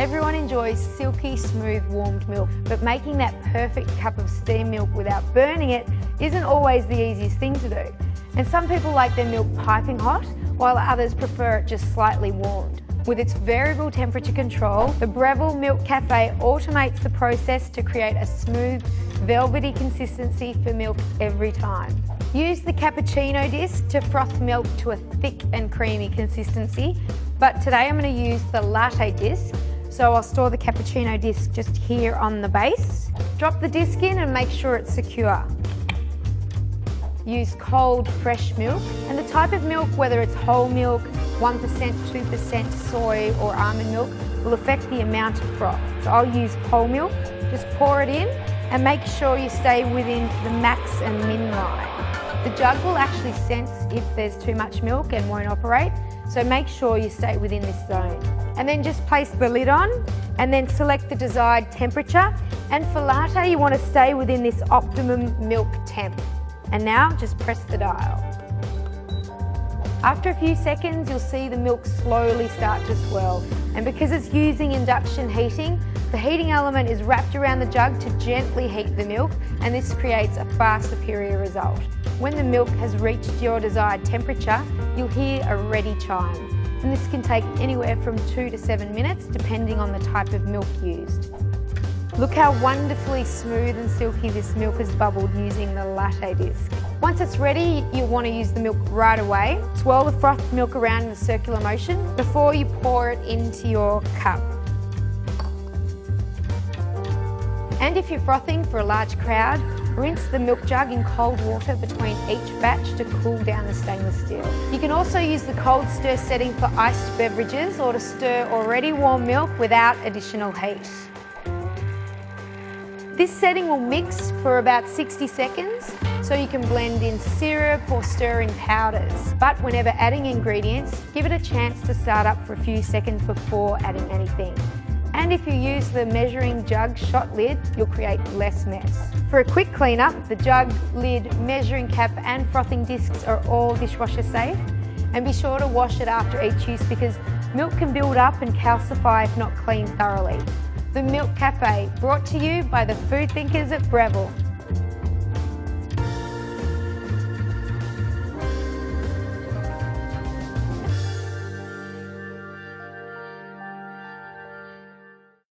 Everyone enjoys silky, smooth, warmed milk, but making that perfect cup of steamed milk without burning it isn't always the easiest thing to do. And some people like their milk piping hot, while others prefer it just slightly warmed. With its variable temperature control, the Breville Milk Cafe automates the process to create a smooth, velvety consistency for milk every time. Use the Cappucino disc to froth milk to a thick and creamy consistency, but today I'm going to use the Latte disc, so I'll store the Cappucino disc just here on the base. Drop the disc in and make sure it's secure. Use cold, fresh milk, and the type of milk, whether it's whole milk, 1%, 2% soy or almond milk, will affect the amount of froth. So I'll use whole milk, just pour it in and make sure you stay within the max and min line. The jug will actually sense if there's too much milk and won't operate, so make sure you stay within this zone. And then just place the lid on and then select the desired temperature. And for latte, you want to stay within this optimum milk temp. And now just press the dial. After a few seconds, you'll see the milk slowly start to swell. And because it's using induction heating, the heating element is wrapped around the jug to gently heat the milk, and this creates a far superior result. When the milk has reached your desired temperature, you'll hear a ready chime. And this can take anywhere from 2 to 7 minutes, depending on the type of milk used. Look how wonderfully smooth and silky this milk has bubbled using the Latte disc. Once it's ready, you'll want to use the milk right away. Swirl the frothed milk around in a circular motion before you pour it into your cup. And if you're frothing for a large crowd, rinse the milk jug in cold water between each batch to cool down the stainless steel. You can also use the cold stir setting for iced beverages or to stir already warm milk without additional heat. This setting will mix for about 60 seconds, so you can blend in syrup or stir in powders. But whenever adding ingredients, give it a chance to start up for a few seconds before adding anything. And if you use the measuring jug shot lid, you'll create less mess. For a quick cleanup, the jug, lid, measuring cap and frothing discs are all dishwasher safe. And be sure to wash it after each use because milk can build up and calcify if not cleaned thoroughly. The Milk Cafe, brought to you by the food thinkers at Breville.